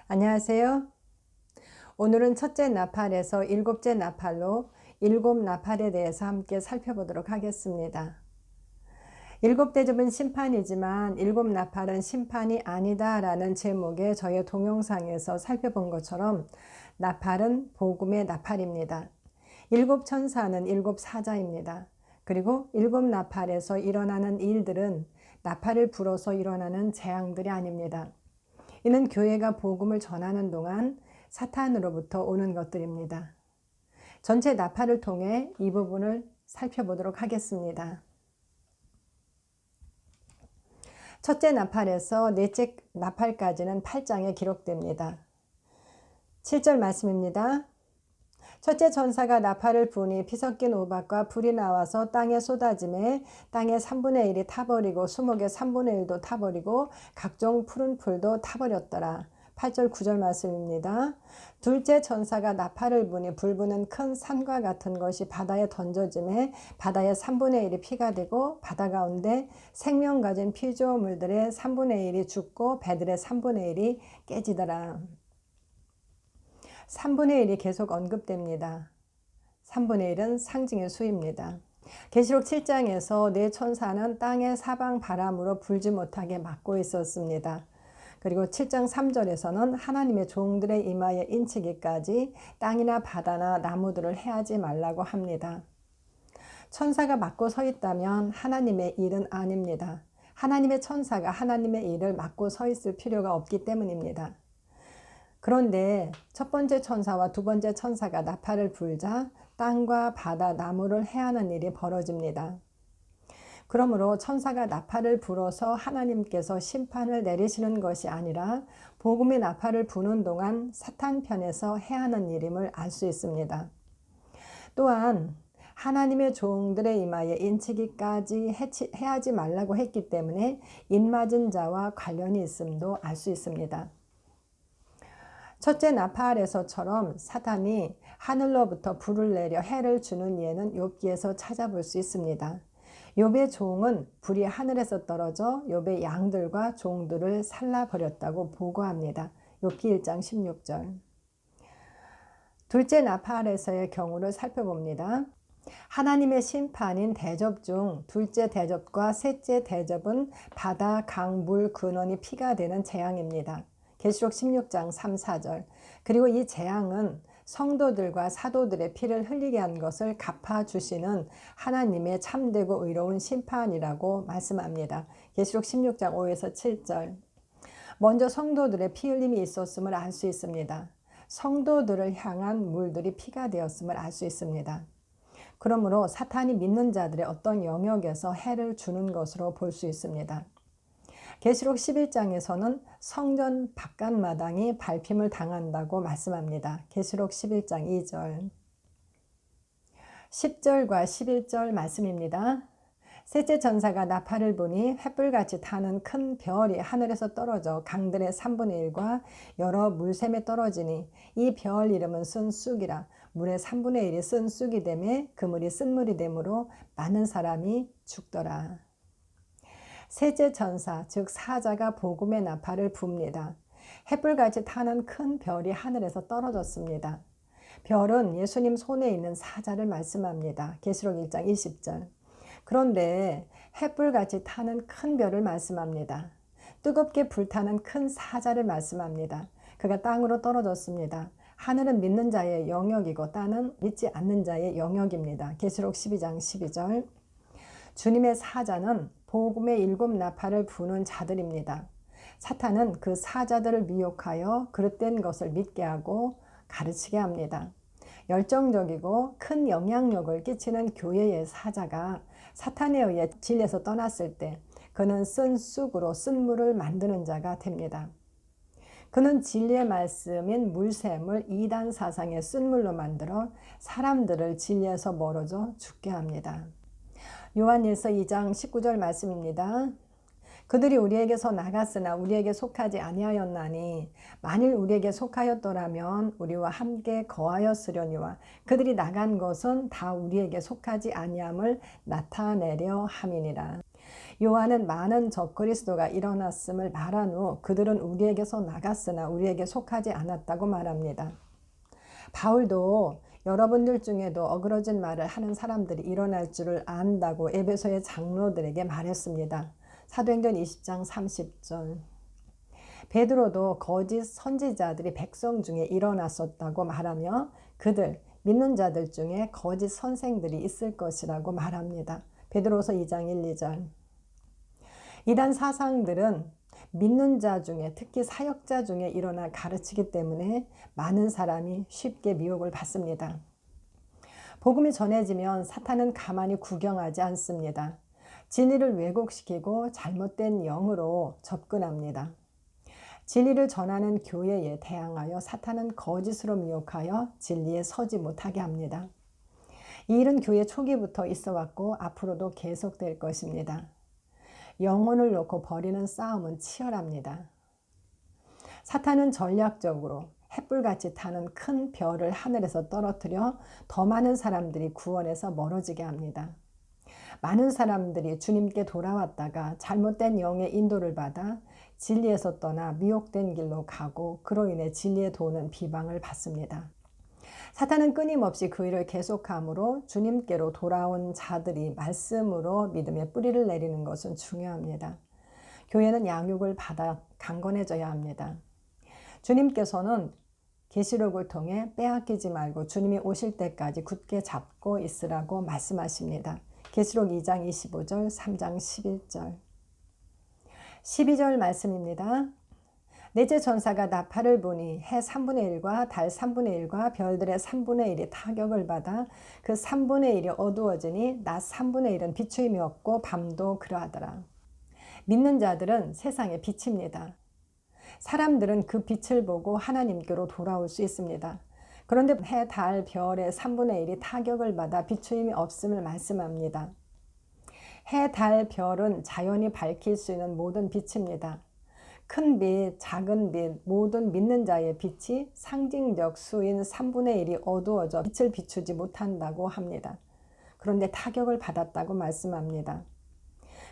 안녕하세요. 오늘은 첫째 나팔에서 일곱째 나팔로 일곱 나팔에 대해서 함께 살펴보도록 하겠습니다. 일곱 대접은 심판이지만 일곱 나팔은 심판이 아니다 라는 제목의 저의 동영상에서 살펴본 것처럼 나팔은 복음의 나팔입니다. 일곱 천사는 일곱 사자입니다. 그리고 일곱 나팔에서 일어나는 일들은 나팔을 불어서 일어나는 재앙들이 아닙니다. 이는 교회가 복음을 전하는 동안 사탄으로부터 오는 것들입니다. 전체 나팔을 통해 이 부분을 살펴보도록 하겠습니다. 첫째 나팔에서 넷째 나팔까지는 8장에 기록됩니다. 7절 말씀입니다. 첫째 천사가 나팔을 부니 피 섞인 우박과 불이 나와서 땅에 쏟아지매 땅의 3분의 1이 타버리고 수목의 3분의 1도 타버리고 각종 푸른 풀도 타버렸더라. 8절 9절 말씀입니다. 둘째 천사가 나팔을 부니 불부는 큰 산과 같은 것이 바다에 던져지매 바다의 3분의 1이 피가 되고 바다 가운데 생명 가진 피조물들의 3분의 1이 죽고 배들의 3분의 1이 깨지더라. 3분의 1이 계속 언급됩니다. 3분의 1은 상징의 수입니다. 계시록 7장에서 네 천사는 땅의 사방 바람으로 불지 못하게 막고 있었습니다. 그리고 7장 3절에서는 하나님의 종들의 이마에 인치기까지 땅이나 바다나 나무들을 해하지 말라고 합니다. 천사가 막고 서 있다면 하나님의 일은 아닙니다. 하나님의 천사가 하나님의 일을 막고 서 있을 필요가 없기 때문입니다. 그런데 첫 번째 천사와 두 번째 천사가 나팔을 불자 땅과 바다, 나무를 해하는 일이 벌어집니다. 그러므로 천사가 나팔을 불어서 하나님께서 심판을 내리시는 것이 아니라 복음의 나팔을 부는 동안 사탄 편에서 해하는 일임을 알 수 있습니다. 또한 하나님의 종들의 이마에 인치기까지 해하지 말라고 했기 때문에 인맞은 자와 관련이 있음도 알 수 있습니다. 첫째 나팔에서처럼 사탄이 하늘로부터 불을 내려 해를 주는 예는 욥기에서 찾아볼 수 있습니다. 욥의 종은 불이 하늘에서 떨어져 욥의 양들과 종들을 살라버렸다고 보고합니다. 욥기 1장 16절. 둘째 나팔에서의 경우를 살펴봅니다. 하나님의 심판인 대접 중 둘째 대접과 셋째 대접은 바다, 강, 물, 근원이 피가 되는 재앙입니다. 계시록 16장 3, 4절. 그리고 이 재앙은 성도들과 사도들의 피를 흘리게 한 것을 갚아주시는 하나님의 참되고 의로운 심판이라고 말씀합니다. 계시록 16장 5에서 7절. 먼저 성도들의 피 흘림이 있었음을 알 수 있습니다. 성도들을 향한 물들이 피가 되었음을 알 수 있습니다. 그러므로 사탄이 믿는 자들의 어떤 영역에서 해를 주는 것으로 볼 수 있습니다. 계시록 11장에서는 성전 바깥마당이 밟힘을 당한다고 말씀합니다. 계시록 11장 2절. 10절과 11절 말씀입니다. 셋째 천사가 나팔을 부니 횃불같이 타는 큰 별이 하늘에서 떨어져 강들의 3분의 1과 여러 물샘에 떨어지니 이 별 이름은 쓴쑥이라. 물의 3분의 1이 쓴쑥이 되매 그물이 쓴물이 되므로 많은 사람이 죽더라. 셋째 천사, 즉 사자가 복음의 나팔을 붑니다. 횃불같이 타는 큰 별이 하늘에서 떨어졌습니다. 별은 예수님 손에 있는 사자를 말씀합니다. 계시록 1장 20절. 그런데 횃불같이 타는 큰 별을 말씀합니다. 뜨겁게 불타는 큰 사자를 말씀합니다. 그가 땅으로 떨어졌습니다. 하늘은 믿는 자의 영역이고 땅은 믿지 않는 자의 영역입니다. 계시록 12장 12절. 주님의 사자는 복음의 일곱 나팔을 부는 자들입니다. 사탄은 그 사자들을 미혹하여 그릇된 것을 믿게 하고 가르치게 합니다. 열정적이고 큰 영향력을 끼치는 교회의 사자가 사탄에 의해 진리에서 떠났을 때 그는 쓴 쑥으로 쓴 물을 만드는 자가 됩니다. 그는 진리의 말씀인 물샘을 이단 사상의 쓴물로 만들어 사람들을 진리에서 멀어져 죽게 합니다. 요한일서 2장 19절 말씀입니다. 그들이 우리에게서 나갔으나 우리에게 속하지 아니하였나니 만일 우리에게 속하였더라면 우리와 함께 거하였으려니와 그들이 나간 것은 다 우리에게 속하지 아니함을 나타내려 함이니라. 요한은 많은 적그리스도가 일어났음을 말한 후 그들은 우리에게서 나갔으나 우리에게 속하지 않았다고 말합니다. 바울도 여러분들 중에도 어그러진 말을 하는 사람들이 일어날 줄을 안다고 에베소의 장로들에게 말했습니다. 사도행전 20장 30절. 베드로도 거짓 선지자들이 백성 중에 일어났었다고 말하며 그들 믿는 자들 중에 거짓 선생들이 있을 것이라고 말합니다. 베드로서 2장 1, 2절. 이단 사상들은 믿는 자 중에 특히 사역자 중에 일어나 가르치기 때문에 많은 사람이 쉽게 미혹을 받습니다. 복음이 전해지면 사탄은 가만히 구경하지 않습니다. 진리를 왜곡시키고 잘못된 영으로 접근합니다. 진리를 전하는 교회에 대항하여 사탄은 거짓으로 미혹하여 진리에 서지 못하게 합니다. 이 일은 교회 초기부터 있어 왔고 앞으로도 계속될 것입니다. 영혼을 놓고 벌이는 싸움은 치열합니다. 사탄은 전략적으로 햇불같이 타는 큰 별을 하늘에서 떨어뜨려 더 많은 사람들이 구원에서 멀어지게 합니다. 많은 사람들이 주님께 돌아왔다가 잘못된 영의 인도를 받아 진리에서 떠나 미혹된 길로 가고 그로 인해 진리에 도는 비방을 받습니다. 사탄은 끊임없이 그 일을 계속함으로 주님께로 돌아온 자들이 말씀으로 믿음의 뿌리를 내리는 것은 중요합니다. 교회는 양육을 받아 강건해져야 합니다. 주님께서는 계시록을 통해 빼앗기지 말고 주님이 오실 때까지 굳게 잡고 있으라고 말씀하십니다. 계시록 2장 25절, 3장 11절. 12절 말씀입니다. 넷째 천사가 나팔을 부니 해 3분의 1과 달 3분의 1과 별들의 3분의 1이 타격을 받아 그 3분의 1이 어두워지니 낮 3분의 1은 비추임이 없고 밤도 그러하더라. 믿는 자들은 세상의 빛입니다. 사람들은 그 빛을 보고 하나님께로 돌아올 수 있습니다. 그런데 해, 달, 별의 3분의 1이 타격을 받아 비추임이 없음을 말씀합니다. 해, 달, 별은 자연이 밝힐 수 있는 모든 빛입니다. 큰 빛, 작은 빛, 모든 믿는 자의 빛이 상징적 수인 3분의 1이 어두워져 빛을 비추지 못한다고 합니다. 그런데 타격을 받았다고 말씀합니다.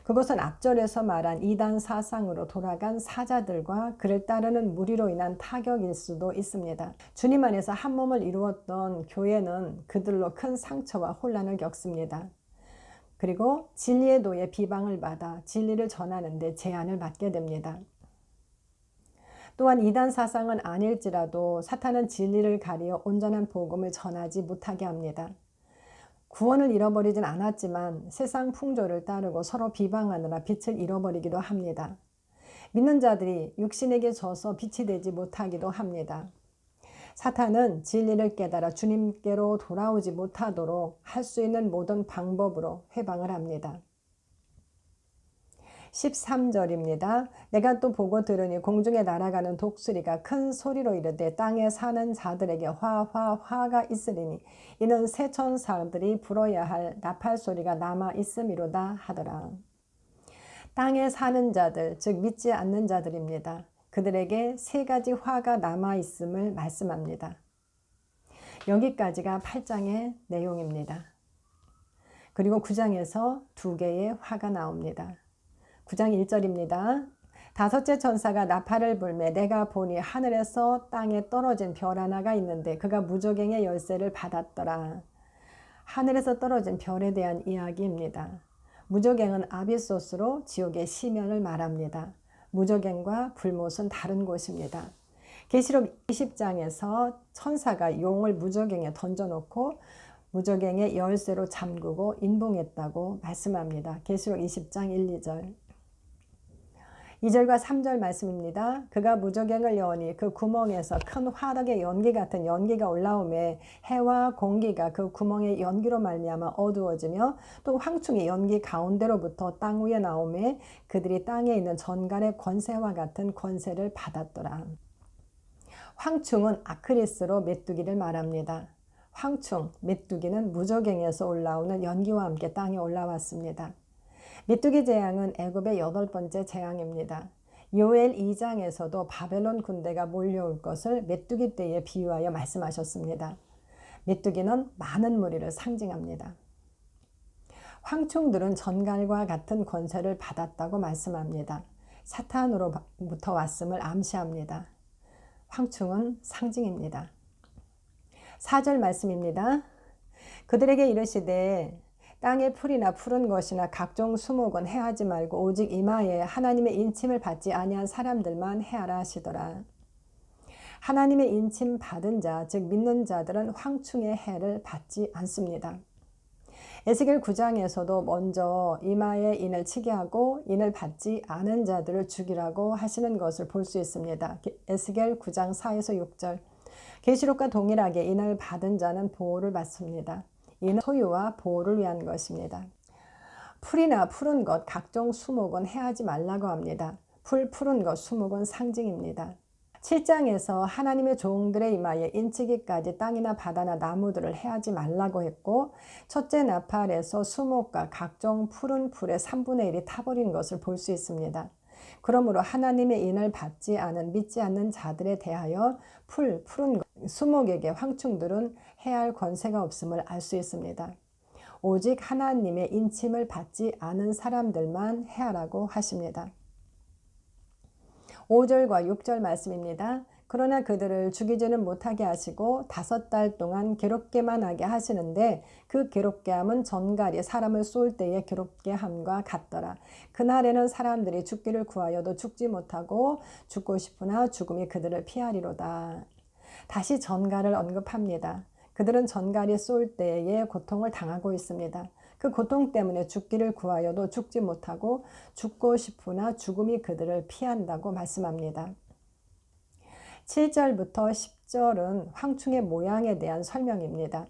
그것은 앞절에서 말한 이단 사상으로 돌아간 사자들과 그를 따르는 무리로 인한 타격일 수도 있습니다. 주님 안에서 한 몸을 이루었던 교회는 그들로 큰 상처와 혼란을 겪습니다. 그리고 진리의 도에 비방을 받아 진리를 전하는 데 제한을 받게 됩니다. 또한 이단 사상은 아닐지라도 사탄은 진리를 가리어 온전한 복음을 전하지 못하게 합니다. 구원을 잃어버리진 않았지만 세상 풍조를 따르고 서로 비방하느라 빛을 잃어버리기도 합니다. 믿는 자들이 육신에게 져서 빛이 되지 못하기도 합니다. 사탄은 진리를 깨달아 주님께로 돌아오지 못하도록 할 수 있는 모든 방법으로 회방을 합니다. 13절입니다. 내가 또 보고 들으니 공중에 날아가는 독수리가 큰 소리로 이르되 땅에 사는 자들에게 화가 있으리니 이는 새 천사들이 불어야 할 나팔 소리가 남아 있음이로다 하더라. 땅에 사는 자들, 즉 믿지 않는 자들입니다. 그들에게 세 가지 화가 남아 있음을 말씀합니다. 여기까지가 8장의 내용입니다. 그리고 9장에서 두 개의 화가 나옵니다. 9장 1절입니다. 다섯째 천사가 나팔을 불매 내가 보니 하늘에서 땅에 떨어진 별 하나가 있는데 그가 무저갱의 열쇠를 받았더라. 하늘에서 떨어진 별에 대한 이야기입니다. 무저갱은 아비소스로 지옥의 시면을 말합니다. 무저갱과 불못은 다른 곳입니다. 계시록 20장에서 천사가 용을 무저갱에 던져놓고 무저갱의 열쇠로 잠그고 인봉했다고 말씀합니다. 계시록 20장 1, 2절. 2절과 3절 말씀입니다. 그가 무저갱을 여니 그 구멍에서 큰 화덕의 연기 같은 연기가 올라오매 해와 공기가 그 구멍의 연기로 말미암아 어두워지며 또 황충이 연기 가운데로부터 땅 위에 나오매 그들이 땅에 있는 전갈의 권세와 같은 권세를 받았더라. 황충은 아크리스로 메뚜기를 말합니다. 황충, 메뚜기는 무저갱에서 올라오는 연기와 함께 땅에 올라왔습니다. 메뚜기 재앙은 애굽의 8번째 재앙입니다. 요엘 2장에서도 바벨론 군대가 몰려올 것을 메뚜기 떼에 비유하여 말씀하셨습니다. 메뚜기는 많은 무리를 상징합니다. 황충들은 전갈과 같은 권세를 받았다고 말씀합니다. 사탄으로부터 왔음을 암시합니다. 황충은 상징입니다. 4절 말씀입니다. 그들에게 이르시되 땅의 풀이나 푸른 것이나 각종 수목은 해하지 말고 오직 이마에 하나님의 인침을 받지 아니한 사람들만 해하라 하시더라. 하나님의 인침 받은 자, 즉 믿는 자들은 황충의 해를 받지 않습니다. 에스겔 9장에서도 먼저 이마에 인을 치게 하고 인을 받지 않은 자들을 죽이라고 하시는 것을 볼 수 있습니다. 에스겔 9장 4에서 6절. 계시록과 동일하게 인을 받은 자는 보호를 받습니다. 이는 소유와 보호를 위한 것입니다. 풀이나 푸른 것, 각종 수목은 해하지 말라고 합니다. 풀, 푸른 것, 수목은 상징입니다. 7장에서 하나님의 종들의 이마에 인치기까지 땅이나 바다나 나무들을 해하지 말라고 했고 첫째 나팔에서 수목과 각종 푸른 풀의 3분의 1이 타버린 것을 볼 수 있습니다. 그러므로 하나님의 인을 받지 않은 믿지 않는 자들에 대하여 풀, 푸른 것, 수목에게 황충들은 해할 권세가 없음을 알 수 있습니다. 오직 하나님의 인침을 받지 않은 사람들만 해하라고 하십니다. 5절과 6절 말씀입니다. 그러나 그들을 죽이지는 못하게 하시고 5달 동안 괴롭게만 하게 하시는데 그 괴롭게 함은 전갈이 사람을 쏠 때에 괴롭게 함과 같더라. 그날에는 사람들이 죽기를 구하여도 죽지 못하고 죽고 싶으나 죽음이 그들을 피하리로다. 다시 전갈을 언급합니다. 그들은 전갈이 쏠 때에 고통을 당하고 있습니다. 그 고통 때문에 죽기를 구하여도 죽지 못하고 죽고 싶으나 죽음이 그들을 피한다고 말씀합니다. 7절부터 10절은 황충의 모양에 대한 설명입니다.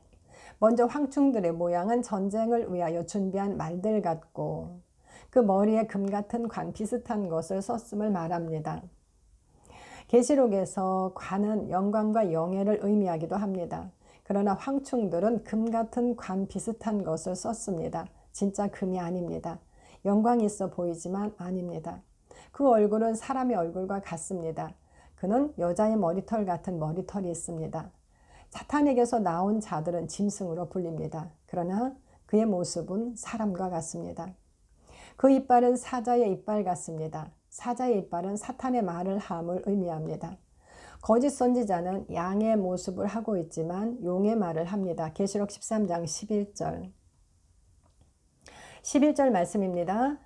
먼저 황충들의 모양은 전쟁을 위하여 준비한 말들 같고 그 머리에 금 같은 관 비슷한 것을 썼음을 말합니다. 계시록에서 관은 영광과 영예를 의미하기도 합니다. 그러나 황충들은 금 같은 관 비슷한 것을 썼습니다. 진짜 금이 아닙니다. 영광이 있어 보이지만 아닙니다. 그 얼굴은 사람의 얼굴과 같습니다. 그는 여자의 머리털 같은 머리털이 있습니다. 사탄에게서 나온 자들은 짐승으로 불립니다. 그러나 그의 모습은 사람과 같습니다. 그 이빨은 사자의 이빨 같습니다. 사자의 이빨은 사탄의 말을 함을 의미합니다. 거짓 선지자는 양의 모습을 하고 있지만 용의 말을 합니다. 계시록 13장 11절. 11절 말씀입니다.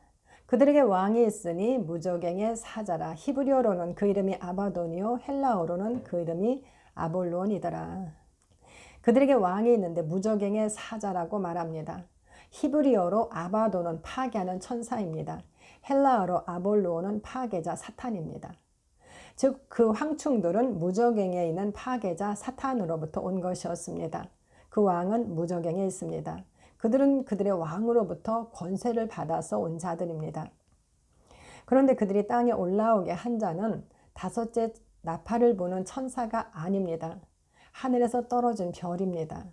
그들에게 왕이 있으니 무저갱의 사자라. 히브리어로는 그 이름이 아바돈이요 헬라어로는 그 이름이 아볼론이더라. 그들에게 왕이 있는데 무저갱의 사자라고 말합니다. 히브리어로 아바돈은 파괴하는 천사입니다. 헬라어로 아볼론은 파괴자 사탄입니다. 즉 그 황충들은 무저갱에 있는 파괴자 사탄으로부터 온 것이었습니다. 그 왕은 무저갱에 있습니다. 그들은 그들의 왕으로부터 권세를 받아서 온 자들입니다. 그런데 그들이 땅에 올라오게 한 자는 5째 나팔을 부는 천사가 아닙니다. 하늘에서 떨어진 별입니다.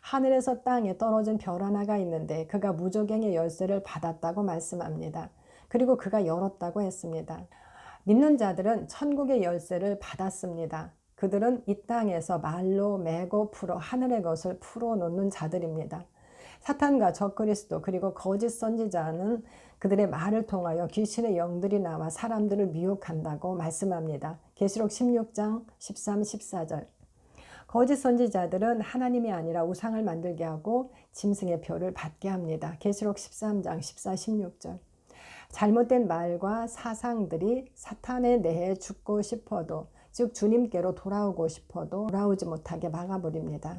하늘에서 땅에 떨어진 별 하나가 있는데 그가 무저갱의 열쇠를 받았다고 말씀합니다. 그리고 그가 열었다고 했습니다. 믿는 자들은 천국의 열쇠를 받았습니다. 그들은 이 땅에서 말로 매고 풀어 하늘의 것을 풀어놓는 자들입니다. 사탄과 적그리스도 그리고 거짓 선지자는 그들의 말을 통하여 귀신의 영들이 나와 사람들을 미혹한다고 말씀합니다. 계시록 16장 13, 14절. 거짓 선지자들은 하나님이 아니라 우상을 만들게 하고 짐승의 표를 받게 합니다. 계시록 13장 14, 16절. 잘못된 말과 사상들이 사탄에 대해 죽고 싶어도 즉 주님께로 돌아오고 싶어도 돌아오지 못하게 막아버립니다.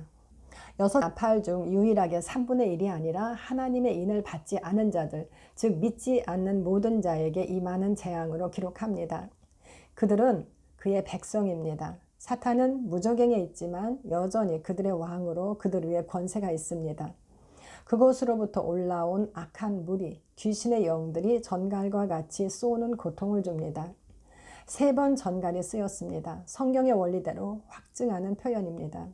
6 나팔 중 유일하게 3분의 1이 아니라 하나님의 인을 받지 않은 자들 즉 믿지 않는 모든 자에게 임하는 재앙으로 기록합니다. 그들은 그의 백성입니다. 사탄은 무저갱에 있지만 여전히 그들의 왕으로 그들 위에 권세가 있습니다. 그곳으로부터 올라온 악한 무리, 귀신의 영들이 전갈과 같이 쏘는 고통을 줍니다. 3번 전갈이 쓰였습니다. 성경의 원리대로 확증하는 표현입니다.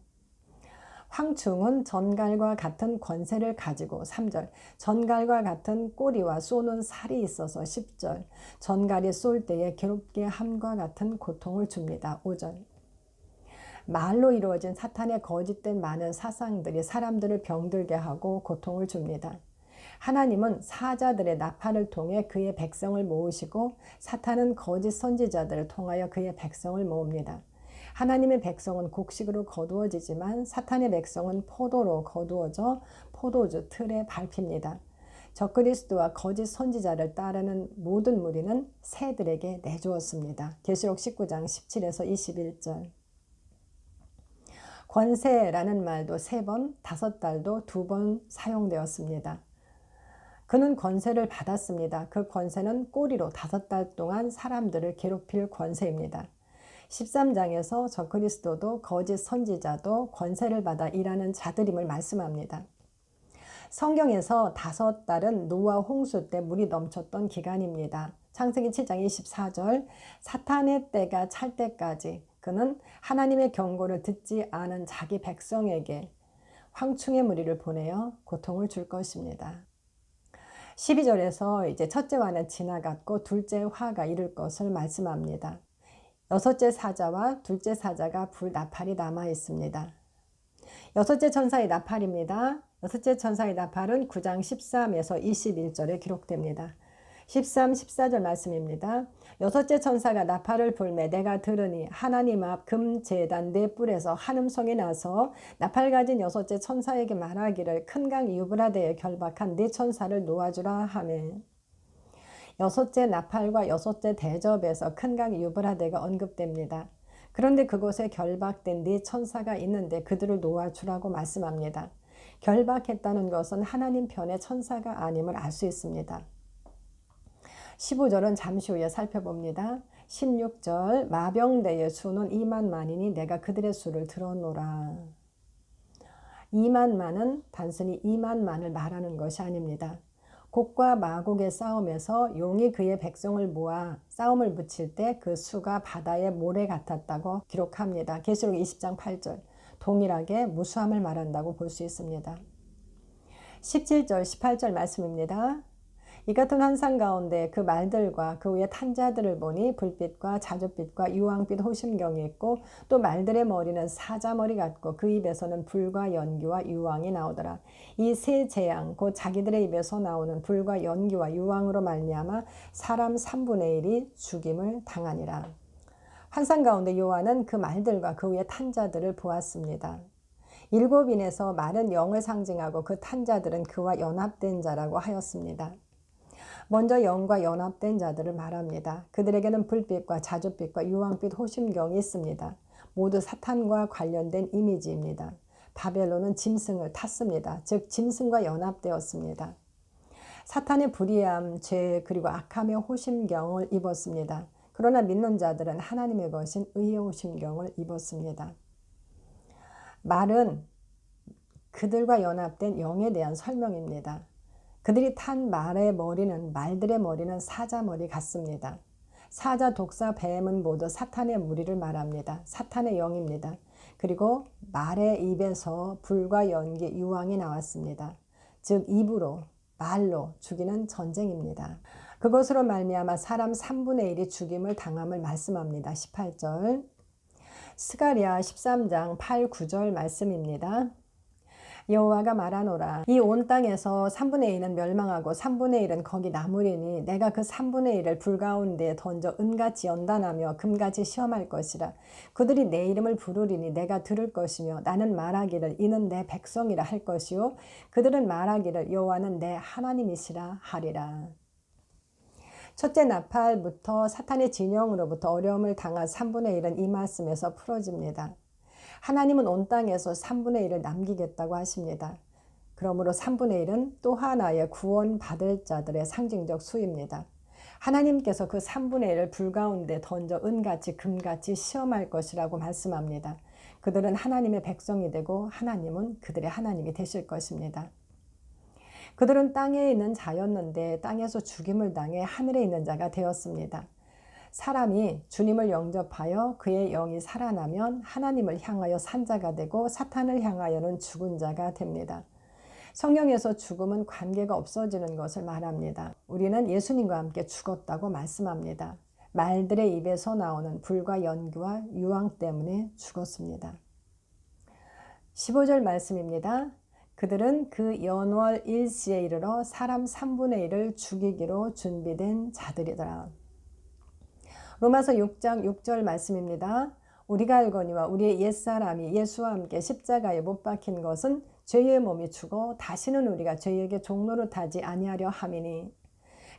황충은 전갈과 같은 권세를 가지고 3절, 전갈과 같은 꼬리와 쏘는 살이 있어서 10절, 전갈이 쏠 때에 괴롭게 함과 같은 고통을 줍니다. 5절. 말로 이루어진 사탄의 거짓된 많은 사상들이 사람들을 병들게 하고 고통을 줍니다. 하나님은 사자들의 나팔을 통해 그의 백성을 모으시고 사탄은 거짓 선지자들을 통하여 그의 백성을 모읍니다. 하나님의 백성은 곡식으로 거두어지지만 사탄의 백성은 포도로 거두어져 포도주 틀에 밟힙니다. 적그리스도와 거짓 선지자를 따르는 모든 무리는 새들에게 내주었습니다. 계시록 19장 17에서 21절. 권세라는 말도 3번, 5달도 2번 사용되었습니다. 그는 권세를 받았습니다. 그 권세는 꼬리로 5달 동안 사람들을 괴롭힐 권세입니다. 13장에서 적그리스도도 거짓 선지자도 권세를 받아 일하는 자들임을 말씀합니다. 성경에서 5달은 노아 홍수 때 물이 넘쳤던 기간입니다. 창세기 7장 24절, 사탄의 때가 찰 때까지 그는 하나님의 경고를 듣지 않은 자기 백성에게 황충의 무리를 보내어 고통을 줄 것입니다. 12절에서 이제 첫째 화는 지나갔고 둘째 화가 이를 것을 말씀합니다. 여섯째 사자와 둘째 사자가 불나팔이 남아 있습니다. 여섯째 천사의 나팔입니다. 여섯째 천사의 나팔은 9장 13에서 21절에 기록됩니다. 13, 14절 말씀입니다. 여섯째 천사가 나팔을 불매 내가 들으니 하나님 앞 금제단 네 뿔에서 한음성이 나서 나팔 가진 여섯째 천사에게 말하기를 큰 강 유브라데에 결박한 네 천사를 놓아주라 하매 여섯째 나팔과 여섯째 대접에서 큰 강 유브라데가 언급됩니다. 그런데 그곳에 결박된 네 천사가 있는데 그들을 놓아주라고 말씀합니다. 결박했다는 것은 하나님 편의 천사가 아님을 알 수 있습니다. 15절은 잠시 후에 살펴봅니다. 16절 마병대의 수는 2만만이니 내가 그들의 수를 들어노라. 2만만은 단순히 2만만을 말하는 것이 아닙니다. 곡과 마곡의 싸움에서 용이 그의 백성을 모아 싸움을 붙일 때 그 수가 바다의 모래 같았다고 기록합니다. 계시록 20장 8절. 동일하게 무수함을 말한다고 볼 수 있습니다. 17절 18절 말씀입니다. 이 같은 환상 가운데 그 말들과 그 위에 탄 자들을 보니 불빛과 자줏빛과 유황빛 호심경이 있고 또 말들의 머리는 사자머리 같고 그 입에서는 불과 연기와 유황이 나오더라. 이 세 재앙 곧 자기들의 입에서 나오는 불과 연기와 유황으로 말미암아 사람 3분의 1이 죽임을 당하니라. 환상 가운데 요한은 그 말들과 그 위에 탄 자들을 보았습니다. 7인에서 말은 영을 상징하고 그 탄 자들은 그와 연합된 자라고 하였습니다. 먼저 영과 연합된 자들을 말합니다. 그들에게는 불빛과 자줏빛과 유황빛 호심경이 있습니다. 모두 사탄과 관련된 이미지입니다. 바벨론은 짐승을 탔습니다. 즉 짐승과 연합되었습니다. 사탄의 불의함, 죄 그리고 악함의 호심경을 입었습니다. 그러나 믿는 자들은 하나님의 것인 의의 호심경을 입었습니다. 말은 그들과 연합된 영에 대한 설명입니다. 그들이 탄 말의 머리는 말들의 머리는 사자 머리 같습니다. 사자, 독사, 뱀은 모두 사탄의 무리를 말합니다. 사탄의 영입니다. 그리고 말의 입에서 불과 연기, 유황이 나왔습니다. 즉 입으로, 말로 죽이는 전쟁입니다. 그것으로 말미암아 사람 3분의 1이 죽임을 당함을 말씀합니다. 18절 스가랴 13장 8, 9절 말씀입니다. 여호와가 말하노라 이 온 땅에서 3분의 1은 멸망하고 3분의 1은 거기 남으리니 내가 그 3분의 1을 불 가운데 던져 은같이 연단하며 금같이 시험할 것이라. 그들이 내 이름을 부르리니 내가 들을 것이며 나는 말하기를 이는 내 백성이라 할 것이요 그들은 말하기를 여호와는 내 하나님이시라 하리라. 첫째 나팔부터 사탄의 진영으로부터 어려움을 당한 3분의 1은 이 말씀에서 풀어집니다. 하나님은 온 땅에서 3분의 1을 남기겠다고 하십니다. 그러므로 3분의 1은 또 하나의 구원받을 자들의 상징적 수입니다. 하나님께서 그 3분의 1을 불 가운데 던져 은같이 금같이 시험할 것이라고 말씀합니다. 그들은 하나님의 백성이 되고 하나님은 그들의 하나님이 되실 것입니다. 그들은 땅에 있는 자였는데 땅에서 죽임을 당해 하늘에 있는 자가 되었습니다. 사람이 주님을 영접하여 그의 영이 살아나면 하나님을 향하여 산 자가 되고 사탄을 향하여는 죽은 자가 됩니다. 성경에서 죽음은 관계가 없어지는 것을 말합니다. 우리는 예수님과 함께 죽었다고 말씀합니다. 말들의 입에서 나오는 불과 연기와 유황 때문에 죽었습니다. 15절 말씀입니다. 그들은 그 연월 일시에 이르러 사람 3분의 1을 죽이기로 준비된 자들이더라. 로마서 6장 6절 말씀입니다. 우리가 알거니와 우리의 옛사람이 예수와 함께 십자가에 못 박힌 것은 죄의 몸이 죽어 다시는 우리가 죄에게 종노릇하지 아니하려 함이니.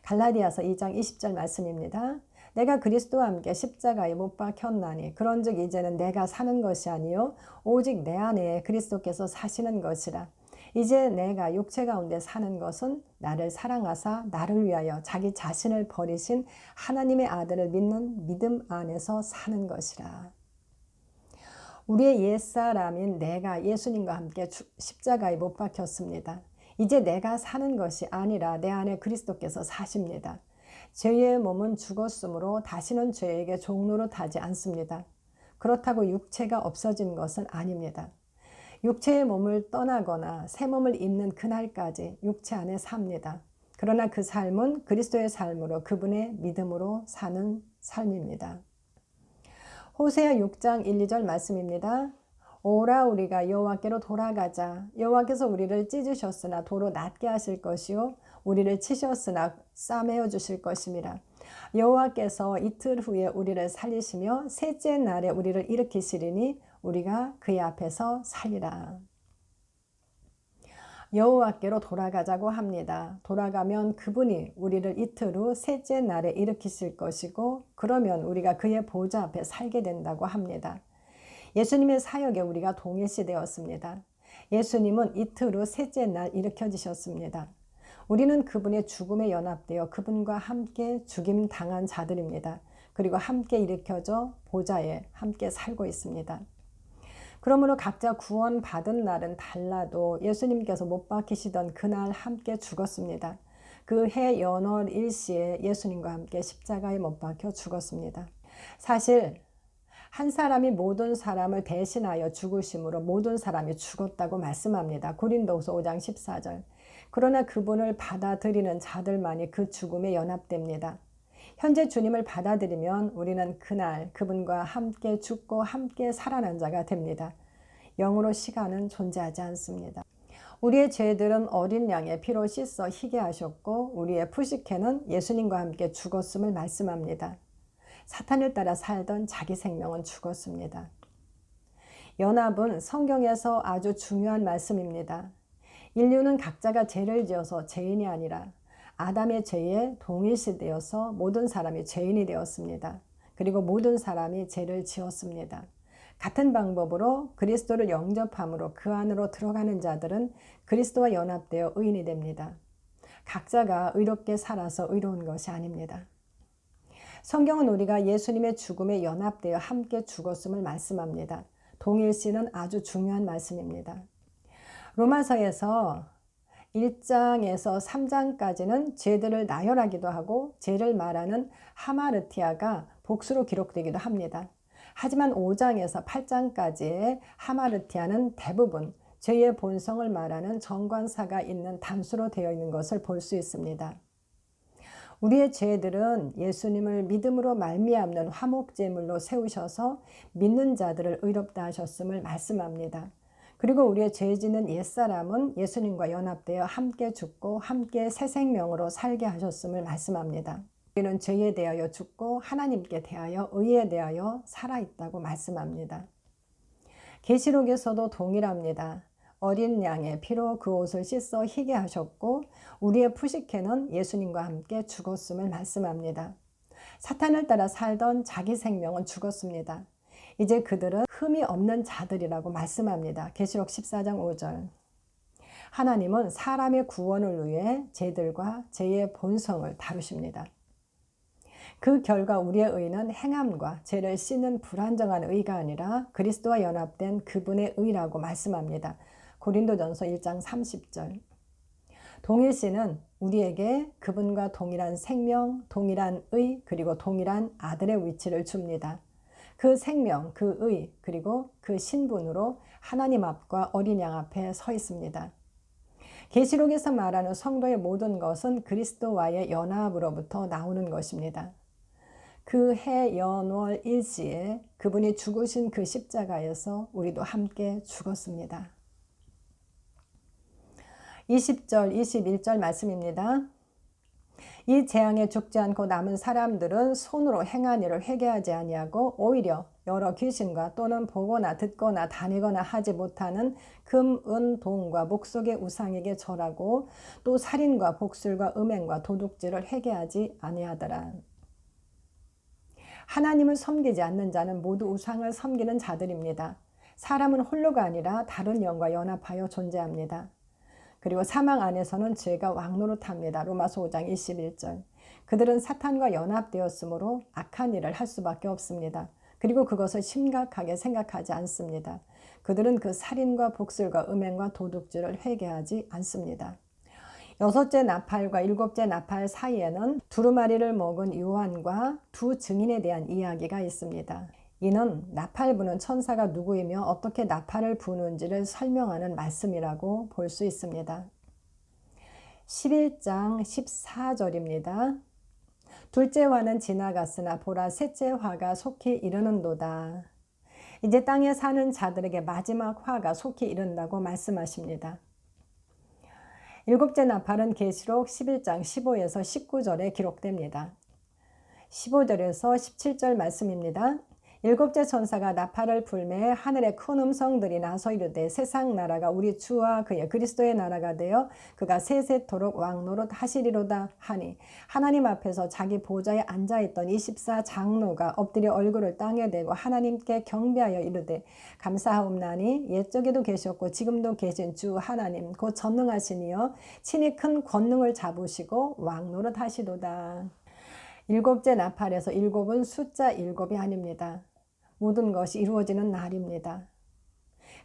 갈라디아서 2장 20절 말씀입니다. 내가 그리스도와 함께 십자가에 못 박혔나니 그런즉 이제는 내가 사는 것이 아니요 오직 내 안에 그리스도께서 사시는 것이라. 이제 내가 육체 가운데 사는 것은 나를 사랑하사 나를 위하여 자기 자신을 버리신 하나님의 아들을 믿는 믿음 안에서 사는 것이라. 우리의 옛사람인 내가 예수님과 함께 십자가에 못 박혔습니다. 이제 내가 사는 것이 아니라 내 안에 그리스도께서 사십니다. 죄의 몸은 죽었으므로 다시는 죄에게 종노릇하지 않습니다. 그렇다고 육체가 없어진 것은 아닙니다. 육체의 몸을 떠나거나 새 몸을 입는 그날까지 육체 안에 삽니다. 그러나 그 삶은 그리스도의 삶으로 그분의 믿음으로 사는 삶입니다. 호세아 6장 1, 2절 말씀입니다. 오라 우리가 여호와께로 돌아가자. 여호와께서 우리를 찢으셨으나 도로 낫게 하실 것이요 우리를 치셨으나 싸매어 주실 것임이라. 여호와께서 이틀 후에 우리를 살리시며 셋째 날에 우리를 일으키시리니 우리가 그의 앞에서 살리라. 여호와께로 돌아가자고 합니다. 돌아가면 그분이 우리를 이틀 후 셋째 날에 일으키실 것이고 그러면 우리가 그의 보좌 앞에 살게 된다고 합니다. 예수님의 사역에 우리가 동일시 되었습니다. 예수님은 이틀 후 셋째 날 일으켜지셨습니다. 우리는 그분의 죽음에 연합되어 그분과 함께 죽임 당한 자들입니다. 그리고 함께 일으켜져 보좌에 함께 살고 있습니다. 그러므로 각자 구원받은 날은 달라도 예수님께서 못 박히시던 그날 함께 죽었습니다. 그 해 연월 일시에 예수님과 함께 십자가에 못 박혀 죽었습니다. 사실 한 사람이 모든 사람을 대신하여 죽으심으로 모든 사람이 죽었다고 말씀합니다. 고린도후서 5장 14절. 그러나 그분을 받아들이는 자들만이 그 죽음에 연합됩니다. 현재 주님을 받아들이면 우리는 그날 그분과 함께 죽고 함께 살아난 자가 됩니다. 영으로 시간은 존재하지 않습니다. 우리의 죄들은 어린 양의 피로 씻어 희게 하셨고 우리의 푸시케는 예수님과 함께 죽었음을 말씀합니다. 사탄을 따라 살던 자기 생명은 죽었습니다. 연합은 성경에서 아주 중요한 말씀입니다. 인류는 각자가 죄를 지어서 죄인이 아니라 아담의 죄에 동일시되어서 모든 사람이 죄인이 되었습니다. 그리고 모든 사람이 죄를 지었습니다. 같은 방법으로 그리스도를 영접함으로 그 안으로 들어가는 자들은 그리스도와 연합되어 의인이 됩니다. 각자가 의롭게 살아서 의로운 것이 아닙니다. 성경은 우리가 예수님의 죽음에 연합되어 함께 죽었음을 말씀합니다. 동일시는 아주 중요한 말씀입니다. 로마서에서 1장에서 3장까지는 죄들을 나열하기도 하고 죄를 말하는 하마르티아가 복수로 기록되기도 합니다. 하지만 5장에서 8장까지의 하마르티아는 대부분 죄의 본성을 말하는 정관사가 있는 단수로 되어 있는 것을 볼 수 있습니다. 우리의 죄들은 예수님을 믿음으로 말미암는 화목제물로 세우셔서 믿는 자들을 의롭다 하셨음을 말씀합니다. 그리고 우리의 죄 짓는 옛사람은 예수님과 연합되어 함께 죽고 함께 새 생명으로 살게 하셨음을 말씀합니다. 우리는 죄에 대하여 죽고 하나님께 대하여 의에 대하여 살아있다고 말씀합니다. 계시록에서도 동일합니다. 어린 양의 피로 그 옷을 씻어 희게 하셨고 우리의 푸시케는 예수님과 함께 죽었음을 말씀합니다. 사탄을 따라 살던 자기 생명은 죽었습니다. 이제 그들은 흠이 없는 자들이라고 말씀합니다. 계시록 14장 5절. 하나님은 사람의 구원을 위해 죄들과 죄의 본성을 다루십니다. 그 결과 우리의 의는 행함과 죄를 씻는 불안정한 의가 아니라 그리스도와 연합된 그분의 의라고 말씀합니다. 고린도전서 1장 30절. 동일시는 우리에게 그분과 동일한 생명, 동일한 의, 그리고 동일한 아들의 위치를 줍니다. 그 생명, 그 의, 그리고 그 신분으로 하나님 앞과 어린 양 앞에 서 있습니다. 계시록에서 말하는 성도의 모든 것은 그리스도와의 연합으로부터 나오는 것입니다. 그 해 연월 일시에 그분이 죽으신 그 십자가에서 우리도 함께 죽었습니다. 20절, 21절 말씀입니다. 이 재앙에 죽지 않고 남은 사람들은 손으로 행한 일을 회개하지 아니하고 오히려 여러 귀신과 또는 보거나 듣거나 다니거나 하지 못하는 금, 은, 동과 목석의 우상에게 절하고 또 살인과 복술과 음행과 도둑질을 회개하지 아니하더라. 하나님을 섬기지 않는 자는 모두 우상을 섬기는 자들입니다. 사람은 홀로가 아니라 다른 영과 연합하여 존재합니다. 그리고 사망 안에서는 죄가 왕노릇합니다. 로마서 5장 21절. 그들은 사탄과 연합되었으므로 악한 일을 할 수밖에 없습니다. 그리고 그것을 심각하게 생각하지 않습니다. 그들은 그 살인과 복술과 음행과 도둑질을 회개하지 않습니다. 여섯째 나팔과 일곱째 나팔 사이에는 두루마리를 먹은 요한과 두 증인에 대한 이야기가 있습니다. 이는 나팔 부는 천사가 누구이며 어떻게 나팔을 부는지를 설명하는 말씀이라고 볼 수 있습니다. 11장 14절입니다. 둘째 화는 지나갔으나 보라 셋째 화가 속히 이르는도다. 이제 땅에 사는 자들에게 마지막 화가 속히 이른다고 말씀하십니다. 일곱째 나팔은 계시록 11장 15에서 19절에 기록됩니다. 15절에서 17절 말씀입니다. 일곱째 천사가 나팔을 불매 하늘에 큰 음성들이 나서 이르되 세상 나라가 우리 주와 그의 그리스도의 나라가 되어 그가 세세토록 왕노릇 하시리로다 하니 하나님 앞에서 자기 보좌에 앉아있던 24 장로가 엎드려 얼굴을 땅에 대고 하나님께 경배하여 이르되 감사하옵나니 옛적에도 계셨고 지금도 계신 주 하나님 곧 전능하시니여 친히 큰 권능을 잡으시고 왕노릇 하시도다. 일곱째 나팔에서 일곱은 숫자 일곱이 아닙니다. 모든 것이 이루어지는 날입니다.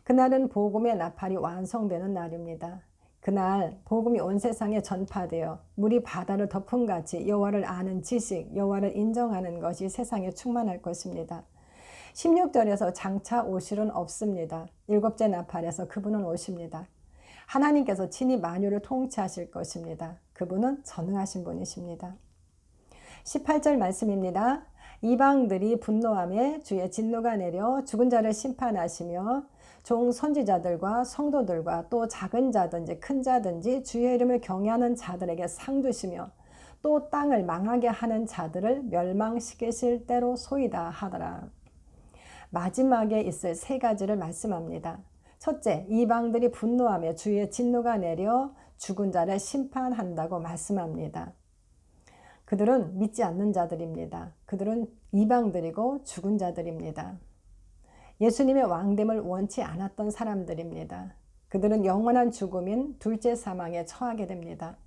그날은 복음의 나팔이 완성되는 날입니다. 그날 복음이 온 세상에 전파되어 물이 바다를 덮은 같이 여호와를 아는 지식, 여호와를 인정하는 것이 세상에 충만할 것입니다. 16절에서 장차 오실은 없습니다. 일곱째 나팔에서 그분은 오십니다. 하나님께서 친히 만유를 통치하실 것입니다. 그분은 전능하신 분이십니다. 18절 말씀입니다. 이방들이 분노하며 주의 진노가 내려 죽은 자를 심판하시며 종 선지자들과 성도들과 또 작은 자든지 큰 자든지 주의 이름을 경외하는 자들에게 상 주시며 또 땅을 망하게 하는 자들을 멸망시키실 때로 소이다 하더라. 마지막에 있을 세 가지를 말씀합니다. 첫째, 이방들이 분노하며 주의 진노가 내려 죽은 자를 심판한다고 말씀합니다. 그들은 믿지 않는 자들입니다. 그들은 이방들이고 죽은 자들입니다. 예수님의 왕됨을 원치 않았던 사람들입니다. 그들은 영원한 죽음인 둘째 사망에 처하게 됩니다.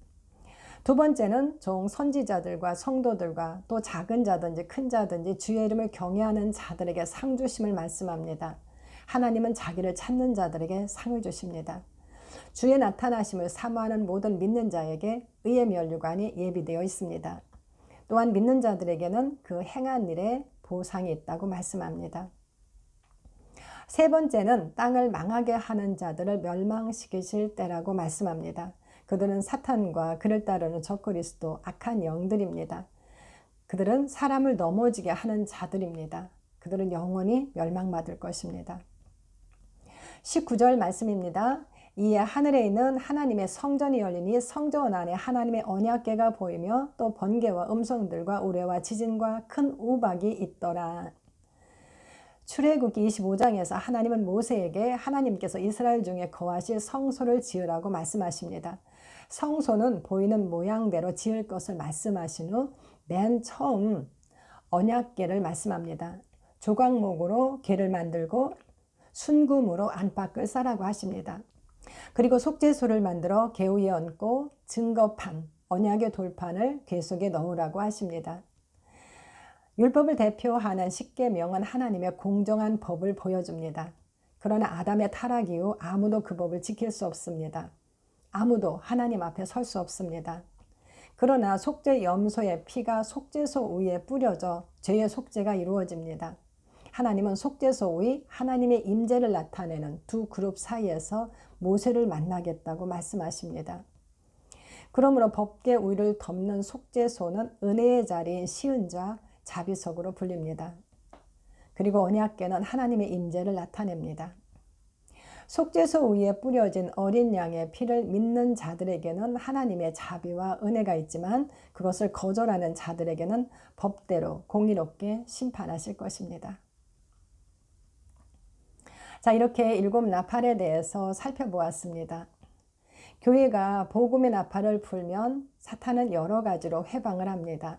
두 번째는 종 선지자들과 성도들과 또 작은 자든지 큰 자든지 주의 이름을 경외하는 자들에게 상 주심을 말씀합니다. 하나님은 자기를 찾는 자들에게 상을 주십니다. 주의 나타나심을 사모하는 모든 믿는 자에게 의의 면류관이 예비되어 있습니다. 또한 믿는 자들에게는 그 행한 일에 보상이 있다고 말씀합니다. 세 번째는 땅을 망하게 하는 자들을 멸망시키실 때라고 말씀합니다. 그들은 사탄과 그를 따르는 적그리스도 악한 영들입니다. 그들은 사람을 넘어지게 하는 자들입니다. 그들은 영원히 멸망받을 것입니다. 19절 말씀입니다. 이에 하늘에 있는 하나님의 성전이 열리니 성전 안에 하나님의 언약궤가 보이며 또 번개와 음성들과 우레와 지진과 큰 우박이 있더라. 출애굽기 25장에서 하나님은 모세에게 하나님께서 이스라엘 중에 거하실 성소를 지으라고 말씀하십니다. 성소는 보이는 모양대로 지을 것을 말씀하신 후 맨 처음 언약궤를 말씀합니다. 조각목으로 궤를 만들고 순금으로 안팎을 싸라고 하십니다. 그리고 속죄소를 만들어 궤 위에 얹고 증거판, 언약의 돌판을 궤 속에 넣으라고 하십니다. 율법을 대표하는 십계명은 하나님의 공정한 법을 보여줍니다. 그러나 아담의 타락 이후 아무도 그 법을 지킬 수 없습니다. 아무도 하나님 앞에 설 수 없습니다. 그러나 속죄 염소의 피가 속죄소 위에 뿌려져 죄의 속죄가 이루어집니다. 하나님은 속죄소 위 하나님의 임재를 나타내는 두 그룹 사이에서 모세를 만나겠다고 말씀하십니다. 그러므로 법궤 위를 덮는 속죄소는 은혜의 자리인 시은자 자비석으로 불립니다. 그리고 언약궤는 하나님의 임재를 나타냅니다. 속죄소 위에 뿌려진 어린 양의 피를 믿는 자들에게는 하나님의 자비와 은혜가 있지만 그것을 거절하는 자들에게는 법대로 공의롭게 심판하실 것입니다. 자, 이렇게 일곱 나팔에 대해서 살펴보았습니다. 교회가 복음의 나팔을 불면 사탄은 여러 가지로 해방을 합니다.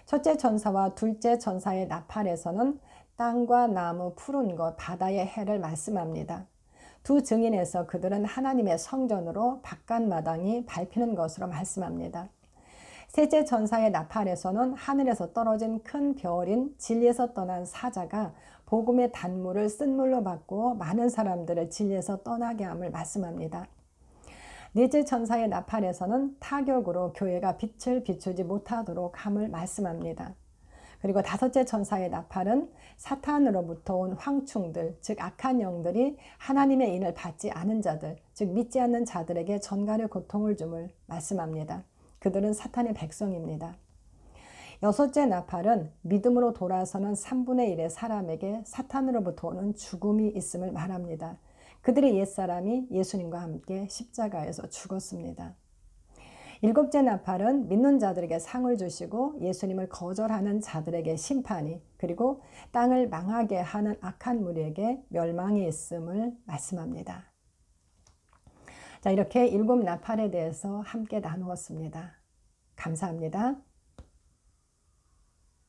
첫째 천사와 둘째 천사의 나팔에서는 땅과 나무, 푸른 것, 바다의 해를 말씀합니다. 두 증인에서 그들은 하나님의 성전으로 바깥마당이 밟히는 것으로 말씀합니다. 셋째 천사의 나팔에서는 하늘에서 떨어진 큰 별인 진리에서 떠난 사자가 복음의 단물을 쓴물로 받고 많은 사람들을 진리에서 떠나게 함을 말씀합니다. 넷째 천사의 나팔에서는 타격으로 교회가 빛을 비추지 못하도록 함을 말씀합니다. 그리고 다섯째 천사의 나팔은 사탄으로부터 온 황충들, 즉 악한 영들이 하나님의 인을 받지 않은 자들, 즉 믿지 않는 자들에게 전갈의 고통을 줌을 말씀합니다. 그들은 사탄의 백성입니다. 여섯째 나팔은 믿음으로 돌아서는 3분의 1의 사람에게 사탄으로부터 오는 죽음이 있음을 말합니다. 그들의 옛사람이 예수님과 함께 십자가에서 죽었습니다. 일곱째 나팔은 믿는 자들에게 상을 주시고 예수님을 거절하는 자들에게 심판이, 그리고 땅을 망하게 하는 악한 무리에게 멸망이 있음을 말씀합니다. 자, 이렇게 일곱 나팔에 대해서 함께 나누었습니다. 감사합니다.